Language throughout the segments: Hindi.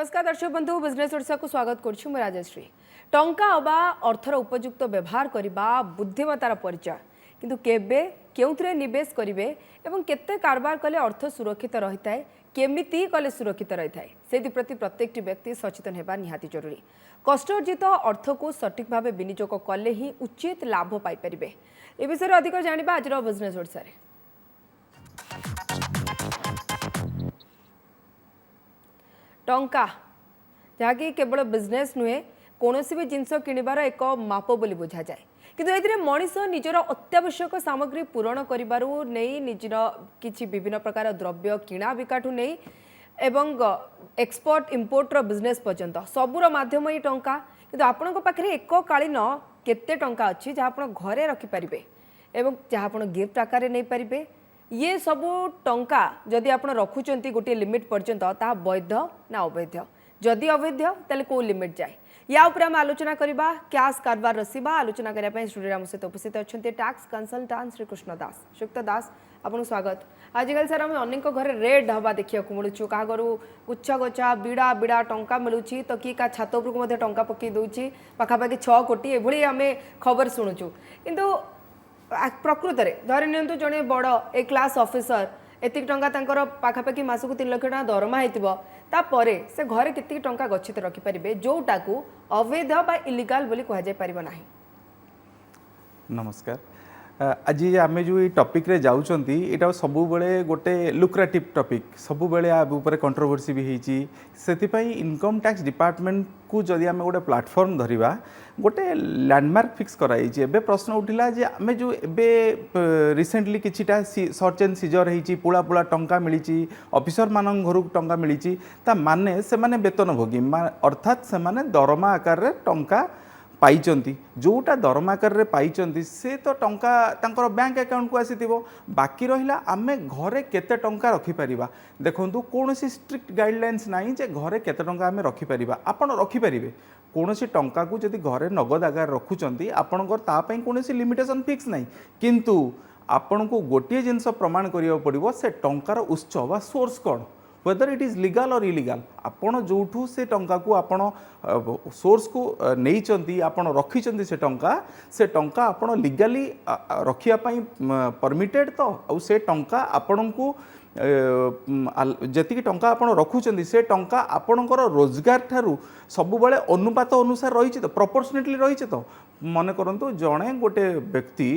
नमस्कार दर्शक बंधु बिजनेस ओडिशा को स्वागत करुछु मैं राजश्री। टंका अबा अर्थर उपयुक्त व्यवहार करबा बुद्धिमतार परिचय किंतु केबे केउथरे निवेश करिवे एवं केते कारबार कले अर्थ सुरक्षित रहिताय केमिति कले सुरक्षित रहिताय सेति प्रति प्रत्येकटी व्यक्ति सचेतन हेबा निहाती जरूरी। कष्टार्जित अर्थ को सठिक भावे विनियोग कले ही उचित लाभ पाई परिबे। ए विषय अधिक जानिबा आज बिजनेस ओडिशा रे। टंका जहाँकि केवल बिजनेस नुहे कौन भी जिनस किणवार एक माप बोली बुझा जाए किंतु ए मनीष निजर अत्यावश्यक सामग्री पूरण करू नहीं निजर किसी विभिन्न प्रकार द्रव्य किणा बिकाठू नहीं एवं एक्सपोर्ट इम्पोर्टर बिजनेस पर्यंत सबूर माध्यम ही टंका किंतु आपण पाखे एक कालीन केते टंका अच्छी जहाँ आप घरे रखिपारे एवं जहाँ आप गिफ्ट आकार नहीं पारे ये सबू टंका जदि आप रखुंट गोटे लिमिट पर्यंत ता वैध ना अवैध जदि अवैध तेल कौ लिमिट जाए या उपरे हम आलोचना करबा कैश कारबार रसीबा आलोचना करने स्टूडियो आम सहित उपस्थित अच्छा टैक्स कंसल्टांट श्रीकृष्ण दास शुक्त दास आपको स्वागत। आजिकल सर आम अनेक घर रेड हवा देखा मिलूँ क्या घर गुच्छा गच्छा बिड़ा बिड़ा टंका मिलूँ तो किए क्या छात उपरक टंका पकई दूसरी पाखापाखि 6 कोटी एभली आम खबर शुणुचु किंतु प्रकृत में धरी नि जड़े बड़ ए क्लास ऑफिसर एतिक टंका तांकर पाखापाखि मासक 3 लाख टका दरमा होइतिबो तापरे से घरे केतिक टंका गच्छित रखिपारे जोटा को अवैध बा इलीगल बोली कहा जाय परिबो नाही। नमस्कार। आज आम जो टॉपिक रे जाउचंती एटा सब बेले गोटे लुक्रेटिव टॉपिक सब बेले ऊपर कंट्रोवर्सी भी होती से इनकम टैक्स डिपार्टमेंट को जदि आम गोटे प्लाटफॉर्म धरिबा गोटे लैंडमार्क फिक्स कराई एबे प्रश्न उठिला जे आम जो एबे रिसेंटली किछिटा सर्च एंड सीजर होती पुला पुला टंका मिली ऑफिसर मान घर टंका मिली ता माने से माने वेतन भोगी अर्थात से माने दरमा आकार रे टंका पाइचंती जोटा दरमाकार रे पाइचंती से तो टंका तांकर बैंक अकाउंट को आसीथिबो बाकी रहिला आमे घरे केते टंका रखि परिबा देखंतु कोनोसी स्ट्रिक्ट गाइडलाइंस नाही जे घरे केते टंका आमे रखि परिबा आपण रखि परिबे कोनोसी टंका को जदि घरे नगद आकार रखुचंती आपणकर ता पई कोनोसी लिमिटेशन फिक्स नाही किंतु आपण को गोटिए जिंस प्रमाण करियो पड़िबो से टंकार उत्स बा source cone whether it is legal और इलीगल आपण जोठू से टंका को आपण सोर्स को नहीं आपण रखी से टंका आपण लीगली रखिया पई परमिटेड तो आ से टंका आपण को जति टंका आपण रखुचंती से टंका आपणकर रोजगार ठारू सब बेले अनुपात अनुसार रही तो प्रपोर्शनेटली रही तो मन करंतु जड़े गोटे व्यक्ति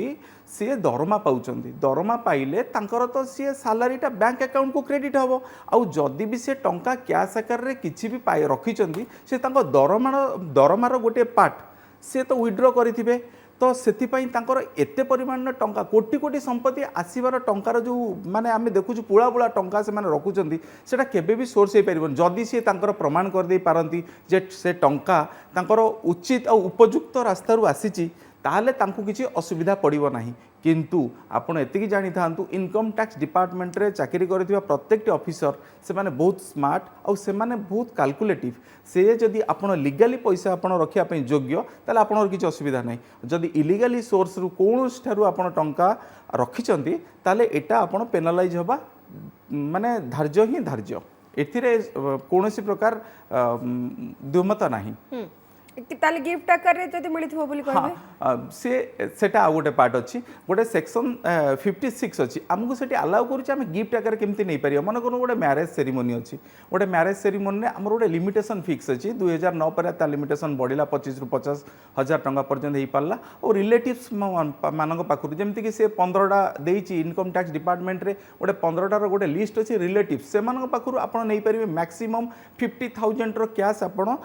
सी दरमा पाउचंती दरमा पाइले तांकर तो सी सालारीटा बैंक अकाउंट को क्रेडिट हम आउ जदि भी से टंका कैश आकार रे किछि भी पाई रखिचंती से तांको दरमार गोटे पार्ट से तो विड्रॉ करिथिबे तो सेतिपाई तांकर एते परिमाण टंका कोटी कोटी संपत्ति आसीबार टंकार जो माने आमे देखुछु पुला पुला टंका से माने रखुचंती सेटा केबे भी सोर्स हे परिबन जदि से तांकर प्रमाण कर दे पारंती जे से टंका तांकर उचित और उपयुक्त रास्ता रु आसीची ताहले तांको किछि असुविधा पड़िबो नाही किंतु आपण एतिकी जानि थांतु इनकम टैक्स डिपार्टमेंट रे चाकरी करथिबा प्रत्येकटी ऑफिसर से माने बहुत स्मार्ट और से माने बहुत कैलकुलेटिव से जदि आपण लीगली पैसा आपण रखिया पई योग्य ताले आपण किछि असुविधा नाही जदि इलीगली सोर्स रु कोनोस ठारु आपण टंका रखिचंती ताले एटा आपण पेनलाइज होबा माने धार्य ही धार्य एथिरे कोनोसी प्रकार दुमत नाही ताले गिफ्ट आकार जदि मिलिथिबो बोली कहबे से सेटा आ गोटे पार्ट अच्छी गोटे सेक्शन 56 अच्छी आमको सेठी अलाउ करूँ आम गिफ्ट आकार केमती नहीं पार मन कर गोटे मैरेज सेरिमोनी अच्छी गोटे मैरेज सेरिमोनी में आम गोटे लिमिटेशन फिक्स अच्छी 2009 पर लिमिटेशन बढ़ला 25 ରୁ 50,000 टंका पर्यंत हो पारा और रिलेटिव्स मान पाखु जमीक से 15टा देती इनकम टैक्स डिपार्टमेंट रे गोटे 15टार गोटे लिस्ट अच्छी रिलेटिव्स से पाखु आप नहीं पारे मैक्सिमम 50,000 कैश आप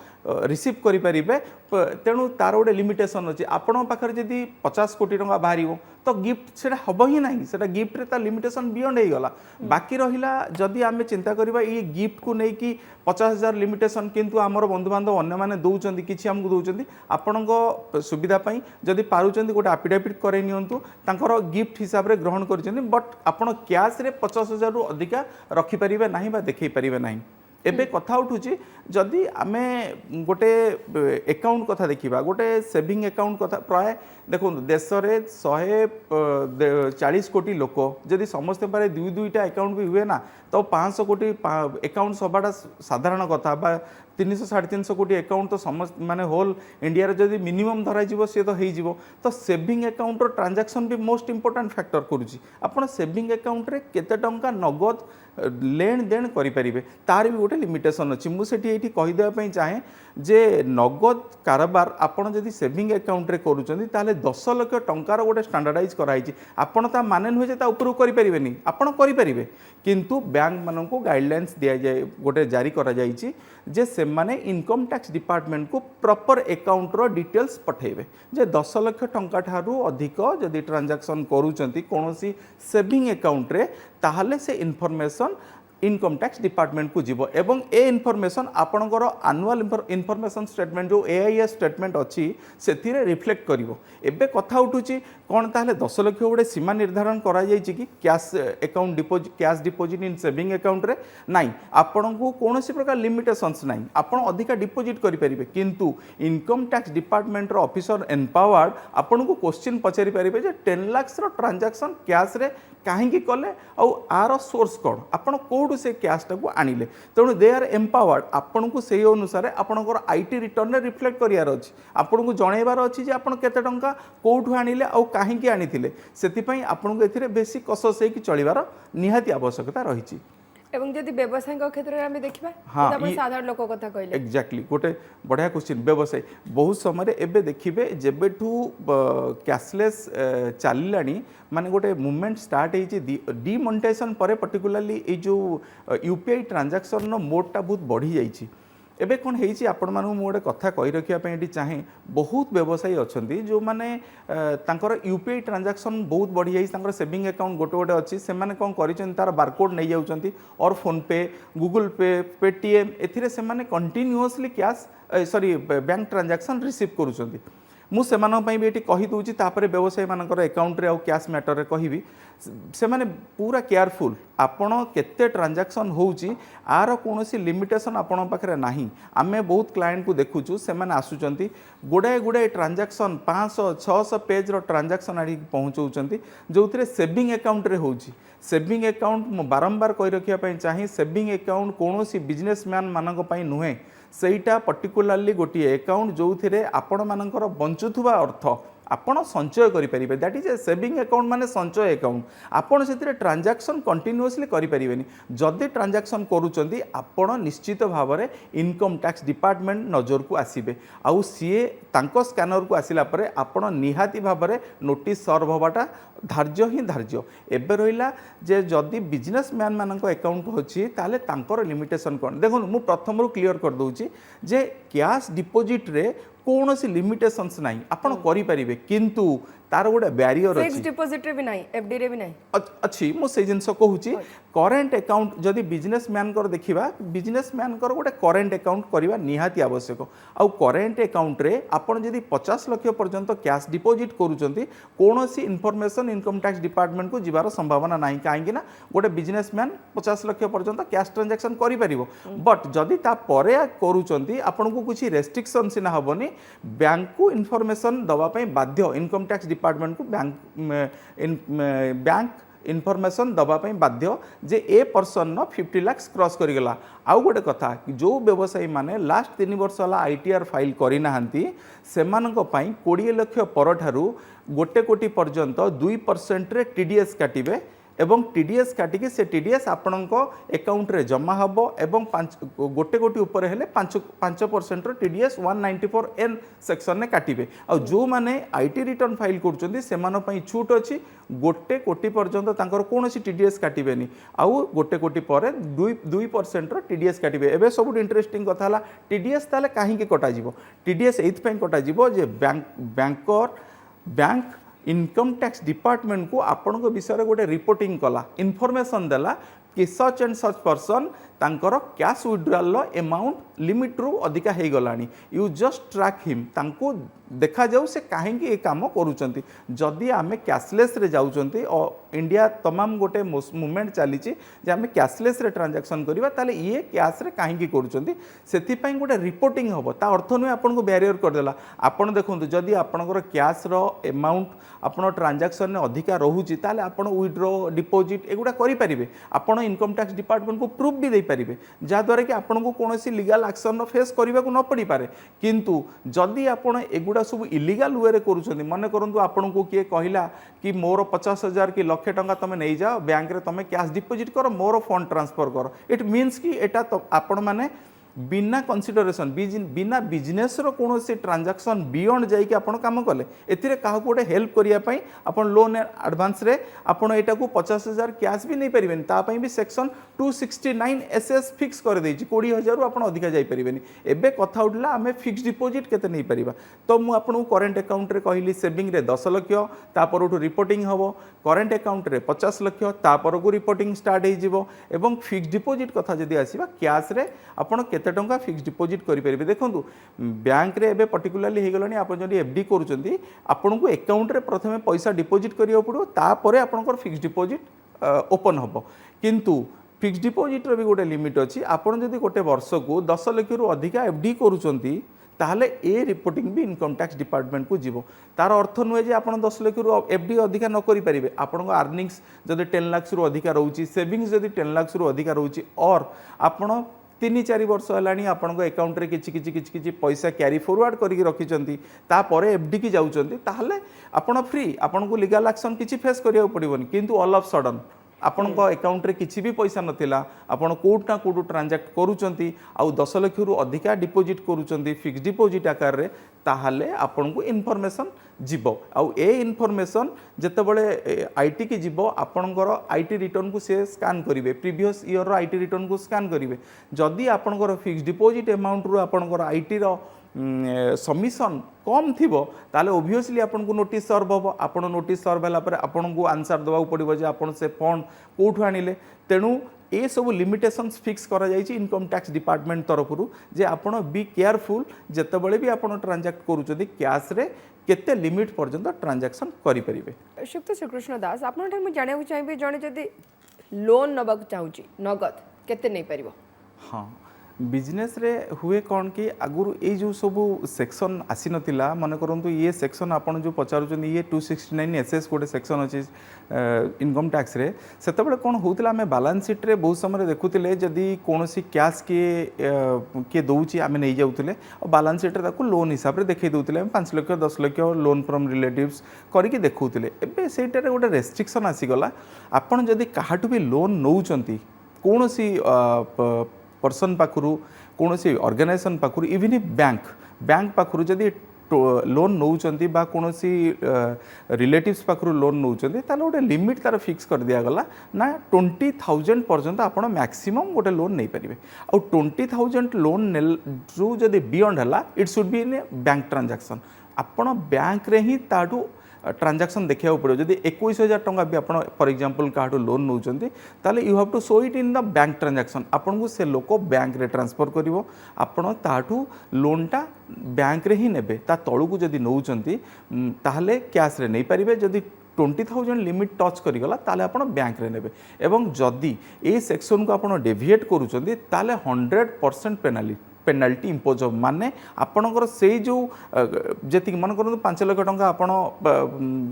रिसीव करें तेणु तार गोटे लिमिटेशन अच्छी आपण पाखे जदि 50 कोटी टंका बाहर तो गिफ्ट से हम ही ना से गिफ्ट रे लिमिटेशन बियंड हो गला बाकी रहिला जदि आम चिंता करबा ये गिफ्ट को नहीं कि 50,000 लिमिटेशन किंतु आमर बंधु बांधव अन्य मैंने दौरान किसी आमको दौरान आपण सुविधा जदि पारुचंदी गोटे एफिडेविट करे नियंतु तांकर गिफ्ट हिसाब से ग्रहण कर बट आपण कैश रे 50,000 रु अधिका रखिपारे ना बा देखई पारे ना एबे कथा उठुची जदि आमे गोटे अकाउंट कथा देखिबा गोटे सेविंग अकाउंट कथा प्राय देखो देश में 140 कोटी लोक जदि समस्त पारे दुई दुईटा अकाउंट भी हुए ना तो 500 कोटी अकाउंट हवाटा साधारण कथा 300-350 कोटी अकाउंट तो समस्त माने होल इंडिया रे जदि मिनिमम धरा जीवो से तो हेई जीवो तो सेविंग अकाउंट रो ट्रांजैक्शन भी मोस्ट इंपोर्टेंट फैक्टर करूची आपण सेविंग अकाउंट रे केते टंका नगद लेन देन करि परिबे तार भी गोटे लिमिटेशन अछि मु सेठी एठी कहि देबा पई चाहे जे नगद कारोबार आपण जदि सेविंग अकाउंट रे करूचंदी ताले 10 लाख टंकार गोटे स्टैंडर्डाइज कराइछि आपण ता माने नुहे जे ता ऊपर करि परिबेनी आपण करि परिबे किंतु बैंक माननको गाइडलाइंस दिया जाय गोटे जारी करा जाइछि जे से माने इनकम टैक्स डिपार्टमेंट को प्रॉपर अकाउंट रो डिटेल्स पठेबे जे 10 लाख टंका ठारू अधिक जदि ट्रांजैक्शन करूचंती कोनोसी सेविंग अकाउंट रे ताहले से इनफॉरमेशन इनकम टैक्स डिपार्टमेंट को जीवो एवं ए इनफॉरमेशन आपणकर एनुअल इनफॉरमेशन स्टेटमेंट जो एआईएस स्टेटमेंट अच्छी से रिफ्लेक्ट करिवो एबे कथा उठुची कौन ताहले 10 लाख गोटे सीमा निर्धारण करा जायछि कि cash account deposit cash deposit in saving account रे नाही आपण को कोनोसी प्रकार लिमिटेशंस नाही आपण अधिका डिपोजिट करि परिबे किंतु इनकम टैक्स डिपार्टमेंट रो ऑफिसर एम्पावर्ड आपण को क्वेश्चन पचारि परिबे जे 10 लाख रो ट्रांजैक्शन कैश रे कहीं कले आर सोर्स कौन आपण कौटू से कैशटा को आनिले तेणु दे आर एम्पावर्ड आपण को से अनुसार आपणकर आईटी रिटर्न रिफ्लेक्ट करार अच्छी आपन को जनइबार अच्छी जे आपण केते टंका कौटू आनिले आउ कहीं आनिथिले सेतिपई आपण को एथिरे बेसी कसस हेकि चलिबार निहाती आवश्यकता रही एवं जदि व्यवसाय क्षेत्र में देखा हाँ, साधारण लोक कथा कहले एक्जाक्टली गोटे बढ़िया क्वेश्चन व्यवसाय बहुत समय एबे देखिबे जेबेठू कैशलेस चलिलानी माने गोटे मूवमेंट स्टार्ट होती डिमोनेटाइजेशन पर पर्टिकुलरली ये जो यूपीआई ट्रांजैक्शन नो मोडटा बहुत बढ़ी जाइए एबे कौन होती आपण मानू गोटे कथा कही रखापी चाहे बहुत व्यवसायी अच्छा जो मैंने यूपीआई ट्रांजैक्शन बहुत बढ़ी जाइए सेविंग अकाउंट गोटे गोटे अच्छी से कौन कर बारकोड नहीं जाऊँच और फोन पे गूगल पे पेटीएम एथिरे से continuously cash sorry bank transaction receive करुँच मु से भी ये कही दूची तापर व्यवसायी मानकर अकाउंट रे कैश मैटर रे कहिबी से माने पूरा केयरफुल आपण केते ट्रांजैक्शन होउची आर कोनोसी लिमिटेशन आपण पाखरे नाही आमे बहुत क्लाइंट को देखुचु से माने आसुचंती गुडाए गुडाए ट्रांजैक्शन 500-600 पेज रो ट्रांजैक्शन आड़ी पहुंचौचंती जोथिरे सेविंग अकाउंट रे होउची सेविंग अकाउंट मु बारंबार कहि रखिया पई चाहि सेविंग अकाउंट कोनोसी बिजनेसमैन मानक पई नुहे सेटा पर्टिकुलरली गोटे अकाउंट जो थे आपण मानकर बंचुवा अर्थ आपण संचय करें that is a saving account माने संचय अकाउंट आपण से ट्रांजैक्शन कंटिन्यूअसली करें जदि ट्रांजैक्शन करुँच आपण निश्चित भाव में इनकम टैक्स डिपार्टमेंट नजर को आसबे आउ सीए तांको स्कैनर को आसिला परे आपण निहाती भाव में नोटिस सर्व हवाटा धार्य ही धार्य एबे रहिला जे जदि बिजनेसमैन मानक अकाउंट होची ताले तांकर लिमिटेशन कौन देखो मु प्रथम क्लियर कर दूची जे कैश डिपोजिट रे कौन सी लिमिटेशंस नहीं आपण करि परिबे किंतु तार गोटे बैरियर फिक्स डिपॉजिट रे भी नहीं एफडी रे भी नहीं अच्छी मु से जिनस कहूची करेंट अकाउंट जदि बिजनेसमैन कर देखिबा बिजनेसमैन कर गोटे करेंट अकाउंट करबा निहाती आवश्यक आउ करेंट अकाउंट रे आपण जदि 50 लाख पर्यंत कैश डिपॉजिट करूचंती कोनोसी इनफॉरमेशन इनकम टैक्स डिपार्टमेंट को जीवार संभावना नहीं कहीं ना गोटे बिजनेसमैन 50 लाख पर्यंत कैश ट्रांजैक्शन करि परिबो बट जदि ता परे करूचंती आपण को कुछ रेस्ट्रिक्शन सिना हबनी बैंक को इनफॉरमेशन दवा पई बाध्य इनकम टैक्स डिपार्टमेंट को बैंक इनफॉरमेशन दवाई बाध्य जे ए पर्सन न 50 लाख क्रॉस करिगला आउ गोटे कथा जो व्यवसायी माने लास्ट 3 वर्ष वाला आईटीआर फाइल करिना हंती सेमानक पई 20 लाख पर ठारू 1 कोटी पर्यंत 2% रे टीडीएस काटिबे एवं टीडीएस काटिके से टीडीएस आपणक अकाउंट रे जमा हबो एवं 1 कोटी ऊपर हेले 5% रो टीडीएस 194N सेक्शन ने काटिबे आ जो माने आईटी रिटर्न फाइल करचोंदी सेमान पई छूट अछि 1 कोटी पर्यंत तांकर कोनोसी टीडीएस काटिबेनी आउ 1 कोटी पर 2% रो टीडीएस काटिबे एबे सब इंटरेस्टिंग कथा हला टीडीएस ताले काहे के कटा जिवो टीडीएस एथ पई कटा जिवो जे बैंक इनकम टैक्स डिपार्टमेंट को आपण विषय गोटे रिपोर्टिंग कला इनफॉरमेशन देला कि सच एंड सच पर्सन तांकर कैश विड्रॉल अमाउंट लिमिट रु अधिका हो गलानी यू जस्ट ट्रैक हिम तांको देखा जाऊ से कहीं ये काम करूँगी जदि आम कैशलेस रे जाऊँगी और इंडिया तमाम गोटे मूवमेंट चली आम कैशलेस रे ट्रांजैक्शन करवा ताले ये कैश रे कहीं करूँ गोटे रिपोर्टिंग हम ता अर्थ नुहे आपन को बैरियर करदेला आपन देखो जदि आपणकर कैश रो अमाउंट आपन ट्रांजैक्शन अधिका रोचे ताले आपन विड्रो डिपोजिट एगुड़ा करें आपन इनकम टैक्स डिपार्टमेंट को प्रूफ भी दे पारे जहाँद्वारा कि आपन को कौन लीगल एक्शन फेस करने को न पड़ पारे किंतु जदि आपन एगुड़ा सब इलीगल वे करूँ मन करूँ आपन को किए कहला कि मोर 50,000 कि लक्षे टंका तुम नहीं जाओ बैंक रे तुम कैश डिपोजिट कर मोर फंड ट्रांसफर कर इट मीन्स कि एटा तो आपण माने बिना कंसिडरेशन बिना बिजनेस रो कौन से ट्रांजैक्शन बियॉन्ड जाइए आपन काम कले एथिरे काहा गोटे हेल्प करिया पई आपन लोन एडवांस रे आपन एटा को 50,000 कैश भी नहीं परिबेनी ता पई भी सेक्शन 269 एसएस फिक्स कर देछि 20,000 रु आपन अधिका जाई परिबेनी एबे कथा उठला आमे फिक्स डिपॉजिट केते नहीं परिबा तो मु आपन करेंट अकाउंट रे कहली सेविंग रे 10 लाख ता परठू रिपोर्टिंग हबो करेंट अकाउंट रे 50 लाख ता परगु रिपोर्टिंग स्टार्ट हे जिवो एवं फिक्स डिपॉजिट कथा जदी आसीबा कैश रे आपन केते टंका फिक्स डिपॉजिट करें देखो बैंक रे एबे पर्टिकुलरली हो गलानी आप जब एफडी करूँ आपन को अकाउंट रे प्रथमे पैसा डिपॉजिट करिया पड़ो तापर आपनकर फिक्स डिपॉजिट ओपन हम किंतु फिक्स डिपॉजिट रो भी गोटे लिमिट अच्छी आपन जदि गोटे वर्ष को 10 लाख रु अधिका एफडी करूँ ताहले ए रिपोर्टिंग भी इनकम टैक्स डिपार्टमेंट को जीवो तार अर्थ नुहे जे आपन 10 लाख रु एफडी अधिका न करि परिबे आपन को अर्निंग्स जदि 10 लाख रु अधिका रहउची सेविंग्स जदि 10 लाख रु अधिका रहउची और आपन 3-4 वर्ष है आपण अकाउंट रे किछि पैसा कैरी फॉरवर्ड करके रखिंट तापर एफडी की जाऊँच ताहले आपण फ्री आपण को लीगल एक्शन किछि फेस करिया पड़िबनी किंतु ऑल ऑफ सडन आपण अकाउंट रे किछि भी पैसा नथिला आपण कोट ना कोट ट्रांजैक्ट करूचंती आ 10 लाख रु अधिका डिपॉजिट करूचंती फिक्स डिपॉजिट आकार रे ताहले आपण को इनफॉरमेशन जीवो आ ए इनफॉरमेशन जेतेबेले आईटी की जीवो आपणकर आईटी रिटर्न को से स्कैन करिवे प्रीवियस ईयर रो आईटी रिटर्न को स्कैन करिवे जदि आपणकर फिक्स डिपॉजिट अमाउंट रु आपणकर आईटी रो सबमिशन कम थी ताले ओबियसली आपन को नोटिस सर्व हम आपन नोटिस सर्व है आपन को आंसर देवा पड़ो जे आपन से फंड कौटू आनिले तेणु ए सब लिमिटेशंस फिक्स करा जाइछि इनकम टैक्स डिपार्टमेंट तरफ जे आपन बी केयरफुल जेतेबेले भी आपन ट्रांजैक्ट करूछथि कैश रे केते लिमिट पर्यंत ट्रांजैक्शन करि परिबे। शुक्त श्रीकृष्ण दास आपन ठन मैं जाने चाहिए जने जदि लोन नबाक चाहूची नगद केते नहीं परिबो। हाँ बिजनेस रे हुए कौन कि आगुर ये जो सब सेक्शन आसी नथिला मन करंतु ये सेक्शन आपन जो पचारुचन ये 269 एसएस गोटे सेक्शन अच्छी इनकम टैक्स रे सेतबेले कौन होउतिला हमें बैलेंस शीट रे बहुत समय देखुतिले जदि कोनोसी कैश के दउची आमे नहीं जाउतिले और बैलेंस शीट रे ताकू लोन हिसाब रे देखै दउतिले हम 5 lakh 10 lakh loan from relatives करिके देखुतिले एबे सेटारे गोटे रेस्ट्रिक्शन आसी गला आपन जदि काहाटू भी लोन नउचंती कोनोसी पर्सन पाखु कौन सी ऑर्गेनाइजेशन पाखु इवन बैंक पाखु जदि लोन नौचंती बा कौन सी रिलेटिव्स पाखु लोन नौचंती ताले गोटे लिमिट तार फिक्स कर दिया गला ना 20,000 पर्यंत आपण मैक्सिमम गोटे लोन नहीं पारिबे आ 20,000 लोन जो जदि बियॉन्ड हला it should be in bank transaction आपण बैंक रे ही ताडू ट्रांजैक्शन देखा पड़ो जदि 21,000 टंका भी आपड़ फॉर एग्जांपल काठू लोन नौचंती ताले you have to show it in the bank transaction आपन को से लोक बैंक रे ट्रांसफर करिवो आपण ताठू लोनटा बैंक रे ही नेबे ता तळु को जदि नौचंती ताहले कैश रे नहीं पारिबे जदि 20,000 लिमिट टच करिगला ताले आपण बैंक रे नेबे एवं जदि ए सेक्शन को आपण डेविएट करूचंती ताले 100% पेनाल्टी इम्पोज हो माने आपणकर से जो जी मन करूँ 5 लाख टंका आप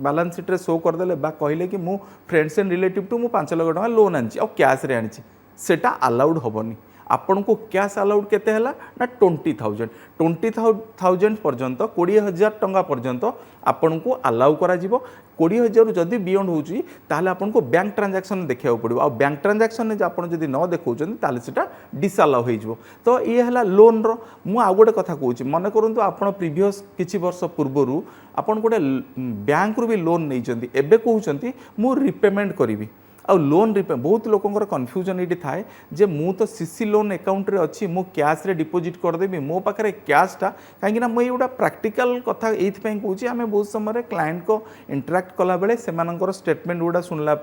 बैलेंस शीट रे शो करदे बा कहले कि मु फ्रेंड्स एंड रिलेटिव टू मु 5 लाख टंका लोन आनी और कैश रे आनी सेटा अलाउड होबनी आपन को कैश अलाउड केते हला ना 20,000 पर्यंत 20,000 टंका पर्यंत आपन को अलाउ करा जिवो 20,000 जदि बियॉन्ड होची ताहले आपन को बैंक ट्रांजैक्शन देखिया पड़ो आ बैंक ट्रांजैक्शन ने आपन जदि न देखौचन ताहले सेटा डिसअलाउ हो जिवो तो ये हला लोन रो मु आ गोटे कथा कहूची मन करंतु आपन प्रीवियस किछि वर्ष पूर्वरु आपन गोटे बैंक रु भी लोन नै चंती एबे कहउचंती मु रिपेमेंट करिवि आ लोन रिपे बहुत लोकंर कन्फ्यूजन ये थाए जे मु तो सीसी लोन अकाउंट रे अच्छी मु कैश रे डिपोजिट करदेवी मो पाखे कैशटा कहीं मुझे गोटा प्राक्टिकल कथा ये कौच आम बहुत समय क्लाएंट को इंटराक्ट कला बेले से स्टेटमेंट गुड़ा शुणला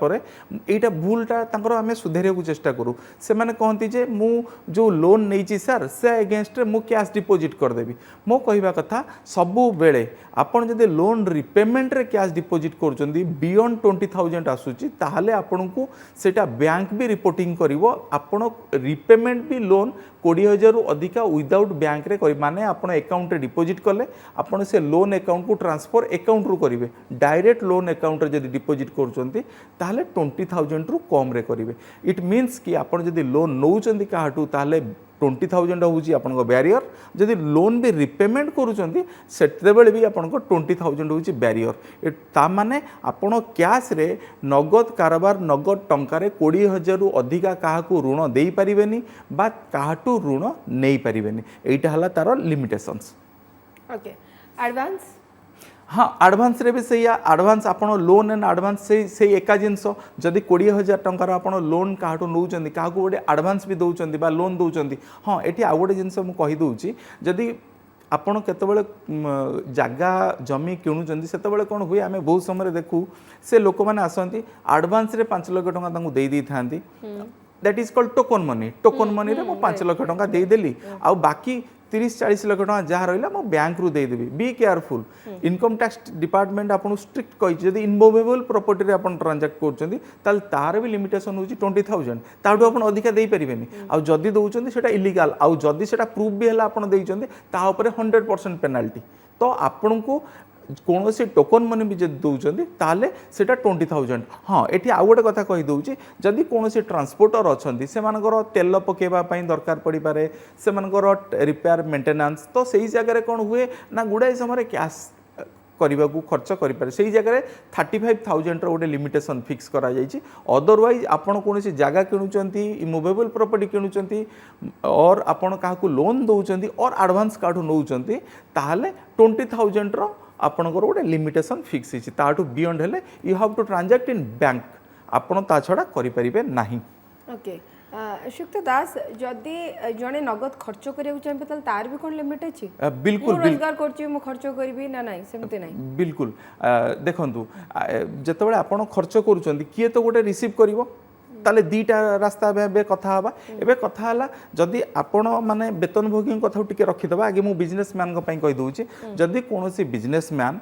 यहाँ भूलटा आम सुधार को चेष्टा करूँ से कहती जे मु जो लोन नहीं सर से अगेंस्ट मु कैश डिपोजिट करदेवी मो कहवा कथा सबु बेले आपन जदि लोन रिपेमेंट रे कैश डिपोजिट करुँच बियॉन्ड 20,000 आसूची ताहले आपन को सेटा बैंक भी रिपोर्टिंग करिवो आपण रिपेमेंट भी लोन 20,000 रु अधिका विदाउट बैंक रे करि माने आपण अकाउंट रे डिपोजिट कले आपण से लोन अकाउंट को ट्रांसफर अकाउंट रु करिवे डायरेक्ट लोन अकाउंट रे जदि डिपोजिट करूचंती ताहले 20,000 रु कम रे करिवे इट मीन्स कि आपण जदि लोन नौचंती काहाटू ताहले 20,000 हूँ आप बैरियर जदि लोन भी रिपेमेंट करुँच से भी आपको 20,000 हूँ बैरियर ताने आपण कैश रे नगद कारबार नगद टंकार 20,000 रु अधिका क्या ऋण दे पारे बा काहाटू ऋण नहीं पारे यहीटा है तार लिमिटेशंस। ओके एडवांस हाँ आडभांस रे भी से आडभांस आपण लोन एंड आडभांस से एका जिनस जदि 20,000 टंकार आपण लोन काहाटू नौचंदी क्या गोटे आडभांस भी दौरान बा लोन दौरान हाँ ये आउ गोटे जिनस मुझे कहीदे जदि आपण केतबेले जगह जमी किणुचंदी सेतबेले कौन हुए आम बहुत समय देखू से लोक मैंने आसती आडभांस रे 5 लाख टंका दे दी था that is called token money रे मो 5 लाख टंका देदेली आ बाकी 30-40 लाख टंका जहाँ रहा मो बैंक रू देदेवी be careful income tax department आपको स्ट्रिक्ट कही जब इनमूवेबल प्रॉपर्टी रे आपण ट्रांजैक्ट कर तार भी लिमिटेशन हूँ 20,000 ताठू आप अधिका दे पारे आउ जदि दौरान से इलिगाल आउ जदि से प्रूफ भी है आप 100% पेनाल्टी तो आपण को कौन से टोकन मनी भी जब दौरान ताले सेटा 20,000 हाँ ये आउ गोटे कथा कहीदे जदि कौन से ट्रांसपोर्टर अच्छा से तेल पकेवाई दरकार पड़ पारे से रिपेयर मेंटेनेंस तो सही जगह कौन हुए ना गुड़ाए समय कैश करने को खर्च करें से जगह 35,000 गोटे लिमिटेशन फिक्स करा जाइए अदरवाइज आपड़ कौन जगह किणुंट इमूवेबल प्रॉपर्टी किणुंट और आपड़ क्या लोन दौरान और आडभांस काठू नौकरी ताहले 20,000 रो आपणकर गोटे लिमिटेशन फिक्स होती ताठू बियॉन्ड हेले you have to transact in bank आपड़ ता छड़ा करें ना। ओके शुक्त दास जदि जड़े नगद खर्च करिया चाहिए तो तार भी कौन लिमिट अच्छी बिल्कुल रोजगार कर खर्च करी ना ना सेमती नहीं बिल्कुल देखंतु जतबेले आपण खर्च करूछंती किए तो गोटे रिसीव करिवो ताले दीटा रास्ता बे कथा हवा एबे कथा हला जदि आपण माने वेतनभोगी कथा टिके रखिदबा आगे मु बिजनेसमैन को पई कहि दउची जदि कोनोसी बिजनेसमैन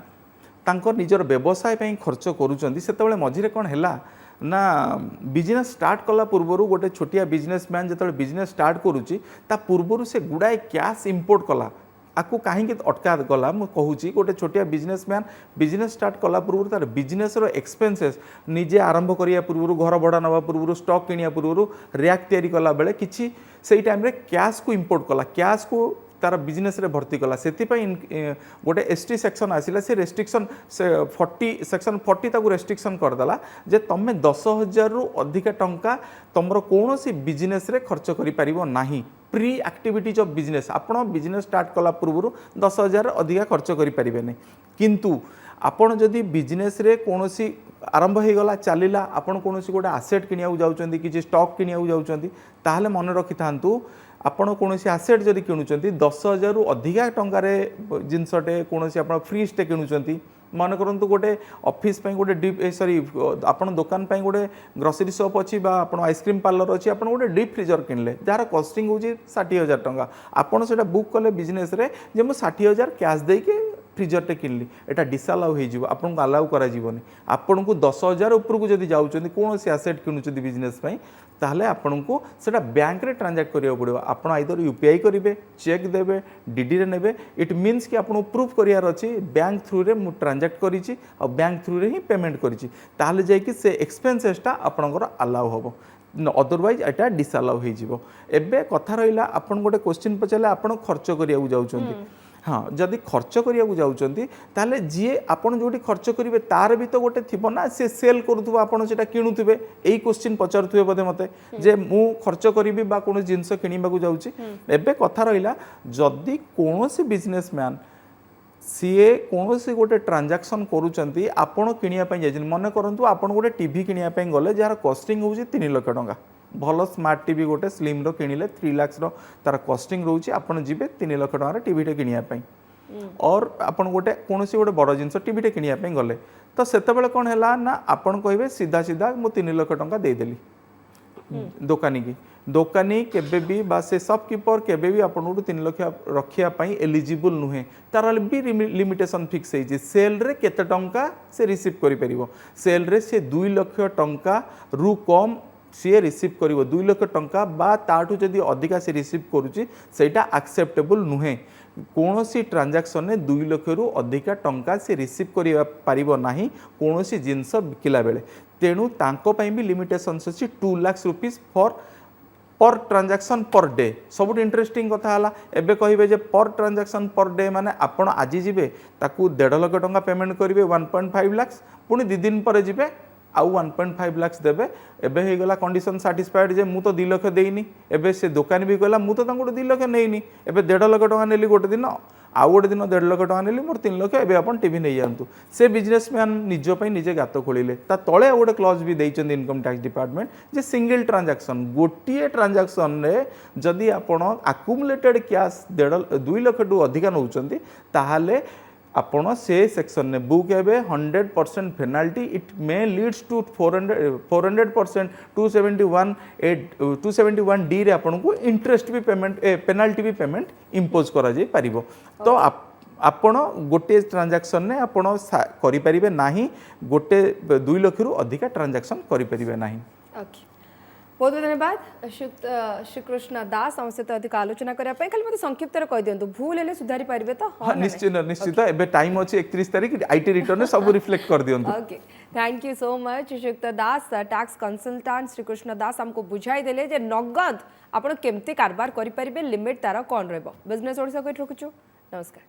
तांको निजर व्यवसाय पई खर्च करूछंती सेतबेले मझिरे कोन हैला ना बिजनेस स्टार्ट कला पूर्वर गोटे छोटिया बिजनेसमैन जो बिजनेस स्टार्ट करुच्ची ता पूर्वर से गुड़ाए कैश इंपोर्ट कला आपको कहीं अटका गला मुझे कहूँ गोटे छोटिया बिजनेसमैन बिजनेस स्टार्ट कला पूर्व तार बिजनेस एक्सपेंसेस निजे आरंभ करिया पूर्व घर भड़ा नवा पूर्व स्टॉक किनिया पूर्व रैक तैयारी कला बेले किछि सेई टाइम रे कैश को इंपोर्ट कला कैश को तार बिजनेस रे भर्ती कला से गोटे एसटी सेक्शन आसिला से रेस्ट्रिक्शन से 40 सेक्शन 40 ताकू रेस्ट्रिक्शन करदेला जे तमे 10,000 रु अधिक टंका तुमर कौन सी बिजनेस रे खर्च करि परिबो नाही प्री एक्टिविटीज ऑफ बिजनेस आपण बिजनेस स्टार्ट कला पूर्व 10,000 अधिक खर्च करि परिबे नै किंतु आपण जदि बिजनेस रे कौन सी आरंभ हो गला चलला आपण कौन सी गोटे आसेट किनिया जाउचंती कि स्टॉक किनिया जाउचंती ताहले मन रखि थांतु आपण कौन सी आसेट जदि किणुंट 10,000 रु अधिका टंकार जिनसटे कौन सी आप फ्रिजटे किणुंट मन करंतु गोटे ऑफिस पे गोटे डीप सॉरी आपण दुकान पे गोटे ग्रोसरी शॉप अच्छी आप आइसक्रीम पार्लर अच्छी आप गोटे deep freezer Kinley jar casting हूँ 60,000 टंका आपड़ से बुक कले बिजनेस रे जे मु 60,000 कैश देके फ्रिजरटे किनली एटा डिसअलाउ हो आपको अलाउ करा जीवनी आपन को 10,000 ऊपर को जदि जाउचंदी कौन से एसेट किणुचंदी बिजनेस पई ताहले आपन को सेटा बैंक रे ट्रांजैक्ट करिया पड़ो आपन आइदर यूपीआई करेंगे चेक देवे डीडी रे नेबे इट मीन्स कि आपन प्रूफ करियार अछि बैंक थ्रू रे मु ट्रांजैक्ट करिछि और बैंक थ्रू रे ही पेमेंट करिछि ताहले जाय कि से एक्सपेंसेसटा आपनकर अलाउ होबो अदरवाइज एटा डिसअलाउ हो जिवो एबे कथा रहिला आपन गोटे क्वेश्चन पचाले आपन खर्च करिया जाउचंदी हाँ जदि खर्च करिया जाउचंदी ताले जी आपन जोटी खर्च करिवे तार भी तो गोटे थिबो ना से सेल करूथबो आपन सेटा किणुथिबे एई क्वेश्चन पचारुथिबे बदे मते जे मु खर्च करिवि बा कोन जिंस किनिबा को जाउची एबे कथा रहिला जदि कोनोसी बिजनेसमैन सीए कौन सी गोटे ट्रांजैक्शन करूचंती आपण किनिया पई जाइछन मन करंतु आपण गोटे टीवी किनिया पई गले जार कॉस्टिंग होउची 3 लाख टंका भल स्मार्ट टीवी गोटे स्लिम रो किनिले 3 लाख रो तार कॉस्टिंग रहउची आपण जिबे 3 लाख टंका टीवी टे किनिया पई और आपण गोटे कौन सी गोटे बड़ जिनस टीवी टे किनिया पई गले तो सेतेबेले कोन हैला ना आपण कहबे सीधा सीधा मु 3 लाख टंका दे देली दोकानी की दोकानी केबे भी बा से शॉपकीपर केबे भी आपन 3 लाख रखिया पई एलिजिबल नुहे तार भी लिमिटेशन फिक्स है सेल रे केते टंका से रिसीव करि परिबो सेल रे से 2 लाख टंका रु कम सी रिसीव करिवो 2 लाख टंका बा ताठू जदि अधिका से रिसीव करूची सेटा एक्सेप्टेबल नुहे कौन सी ट्रांजैक्शन ने 2 लाख रु अधिका टंका से रिसीव करिवा पारिबो नाही कौन सी जिंस बिकिला बेले तेणु तांको पई भी लिमिटेशंस अछि 2 लाख रुपीस पर ट्रांजैक्शन पर डे सब इंटरेस्टिंग कथा हला एबे कहिबे जे पर ट्रांजैक्शन पर डे माने आपण आज जिबे ताकू 1.5 लाख टंका पेमेंट करिवे 1.5 लाख पुनी 2 दिन पर जिबे आउ 1.5 लाख देबे एबे हे गला कंडीशन सैटिस्फाइड जे मु तो 2 लाख देइनी एबे से दुकान भी कहला मु तो तांको 2 लाख नेइनी एबे 1.5 लाख टंका नेली गोटे दिन आउ गोटे दिन 1.5 लाख टंका नेली मोर 3 लाख एबे अपन टीवी नै जानतु से बिजनेसमैन निजो पई निजे गात खोलिले ता तळे गोटे क्लॉज भी दैचंद इनकम टैक्स डिपार्टमेंट जे सिंगल ट्रांजैक्शन गोटिए ट्रांजैक्शन रे जदि आपण अक्युमुलेटेड कैश 2 लाख टू अधिका नउचंती ताहाले आपण से सेक्शन ने बुक एबे 100% penalty it may leads to 400% 271 D रे आपण को इंटरेस्ट भी पेमेंट पेनाल्टी भी पेमेंट इम्पोज करा जाई परिबो तो आपण गोटे ट्रांजैक्शन ने आपण करि परिबे नाही गोटे 2 लाख रु अधिका ट्रांजैक्शन करि परिबे नाही ओके बहुत बहुत धन्यवाद श्रीकृष्ण दास हम सहित अधिक आलोचना करने खाली मतलब संक्षिप्त कह दिंतु भूल हेले सुधारी पारे तो हाँ निश्चित निश्चित एबे टाइम अच्छे 31 तारीख आईटी रिटर्न में सब रिफ्लेक्ट कर दियंतु okay thank you so much Shriyukt Das tax consultant Shrikrishna Das हमको बुझाई देले जे नगद आपण केमती कारबार करि परिबे लिमिट तार कोन रहबो बिजनेस ओडिसा को रखुछु नमस्कार